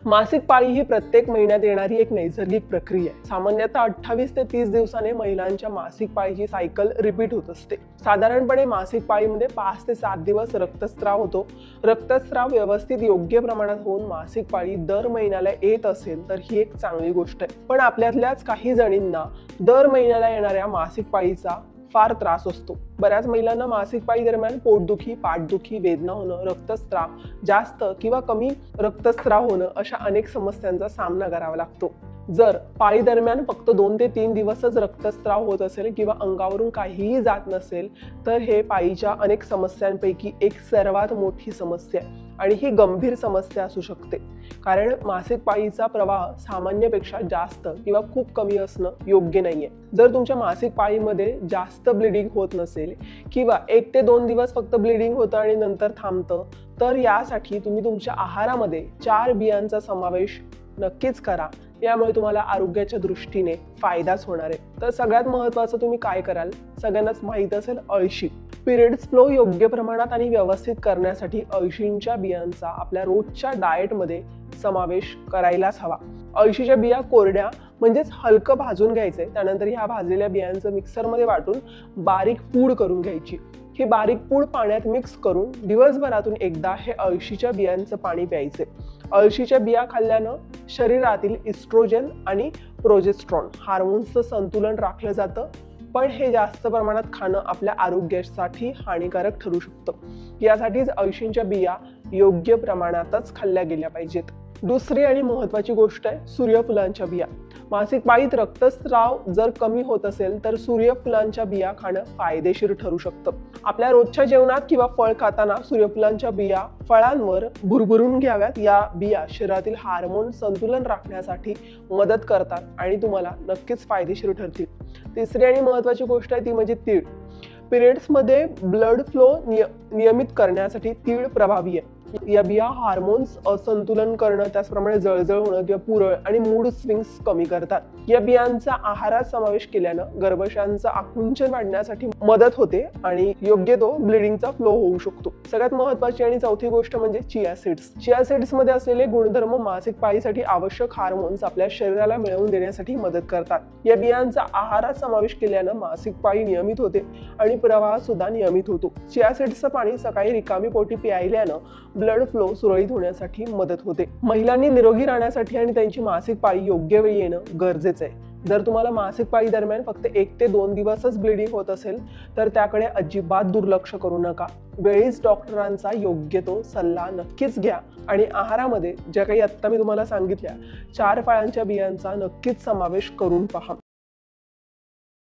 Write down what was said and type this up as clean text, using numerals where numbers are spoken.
मासिक पाळी ही प्रत्येक महिन्यात येणारी एक नैसर्गिक प्रक्रिया आहे। सामान्यतः 28 ते 30 दिवसाने महिलांच्या मासिक पाळीची सायकल रिपीट होत असते। साधारणपणे मासिक पाळीमध्ये 5 ते 7 दिवस रक्तस्राव होतो। रक्तस्राव व्यवस्थित योग्य प्रमाणात होऊन मासिक पाळी दर महिन्याला येत असेल तर ही एक चांगली गोष्ट आहे। पण आपल्यातल्याच काही जणींना दर महिन्याला येणाऱ्या मासिक पाळीचा फार त्रास असतो। बऱ्याच महिलांना मासिक पाळी दरम्यान पोटदुखी, पाठदुखी, वेदना होणं, रक्तस्राव जास्त किंवा कमी रक्तस्राव होणं अशा अनेक समस्यांचा सामना करावा लागतो। जर पाळी दरम्यान फक्त 2 ते 3 दिवसच रक्तस्राव होत असेल किंवा अंगावरून काहीही जात नसेल तर हे पाळीच्या अनेक समस्यांपैकी एक सर्वात मोठी समस्या आहे आणि ही गंभीर समस्या असू शकते। कारण मासिक पाळीचा प्रवाह सामान्यपेक्षा जास्त किंवा खूप कमी असणं योग्य नाहीये। जर तुमच्या मासिक पाळीमध्ये जास्त ब्लिडिंग होत नसेल किंवा 1 ते 2 दिवस फक्त ब्लिडिंग होतं आणि नंतर थांबतं तर यासाठी तुम्ही तुमच्या आहारामध्ये 4 बियांचा समावेश नक्कीच करा। यामुळे तुम्हाला आरोग्याच्या दृष्टीने फायदाच होणार आहे। तर सगळ्यात महत्त्वाचं तुम्ही काय कराल, सगळ्यांनाच माहीत असेल अळशी। पिरियड्स फ्लो योग्य प्रमाणात आणि व्यवस्थित करण्यासाठी अळशींच्या बियांचा आपल्या रोजच्या डाएटमध्ये समावेश करायलाच हवा। अळशीच्या बिया कोरड्या म्हणजेच हलकं भाजून घ्यायचे, त्यानंतर ह्या भाजलेल्या बियांचं मिक्सरमध्ये वाटून बारीक पूड करून घ्यायची। ही बारीक पूड पाण्यात मिक्स करून दिवसभरातून एकदा हे अळशीच्या बियांचं पाणी प्यायचे। अळशीच्या बिया खाल्ल्यानं शरीरातील इस्ट्रोजन आणि प्रोजेस्ट्रॉन हार्मोन्सचं संतुलन राखलं जातं, पण हे जास्त प्रमाणात खाणं आपल्या आरोग्यासाठी हानिकारक ठरू शकतं। यासाठीच अळशींच्या बिया योग्य प्रमाणातच खाल्ल्या गेल्या पाहिजेत। दुसरी आणि महत्त्वाची गोष्ट आहे सूर्यफुलांच्या बिया। मासिक पाळीत रक्तस्राव जर कमी होत असेल तर सूर्यफुलांच्या बिया खाणं फायदेशीर ठरू शकतं। आपल्या रोजच्या जेवणात किंवा फळ खाताना सूर्यफुलांच्या बिया फळांवर भुरभुरून घ्याव्यात। या बिया शरीरातील हार्मोन संतुलन राखण्यासाठी मदत करतात आणि तुम्हाला नक्कीच फायदेशीर ठरतील। तिसरी आणि महत्त्वाची गोष्ट आहे ती म्हणजे तीळ। पिरियड्समध्ये ब्लड फ्लो नियमित करण्यासाठी तीळ प्रभावी आहे। या बिया हार्मोन्स असंतुलन करणं, त्याचप्रमाणे जळजळ होणं किंवा पुरळ आणि मूड स्विंग्स कमी करतात। या बियांचा आहारात समावेश केल्यानं गर्भाशयांचं आकुंचन वाढण्यासाठी मदत होते आणि योग्य तो ब्लिडिंगचा फ्लो होऊ शकतो। सगळ्यात महत्त्वाची आणि चौथी गोष्ट म्हणजे चिया सीड्स। चिया सीड्स मध्ये असलेले गुणधर्म मासिक पाळीसाठी आवश्यक हार्मोन्स आपल्या शरीराला मिळवून देण्यासाठी मदत करतात। या बियांचा आहारात समावेश केल्यानं मासिक पाळी नियमित होते आणि प्रवाह सुद्धा नियमित होतो। चिया सीड्सचं पाणी सकाळी रिकामी पोटी प्यायल्यानं ब्लड फ्लो सुरळीत होण्यासाठी मदत होते। महिलांनी निरोगी राहण्यासाठी आणि त्यांची मासिक पाळी योग्य वेळी येणं गरजेचं आहे। जर तुम्हाला मासिक पाळी दरम्यान फक्त 1 ते 2 दिवसच ब्लिडिंग होत असेल तर त्याकडे अजिबात दुर्लक्ष करू नका। वेळीच डॉक्टरांचा योग्य तो सल्ला नक्कीच घ्या आणि आहारामध्ये ज्या काही आत्ता मी तुम्हाला सांगितल्या 4 फळांच्या बियांचा नक्कीच समावेश करून पहा।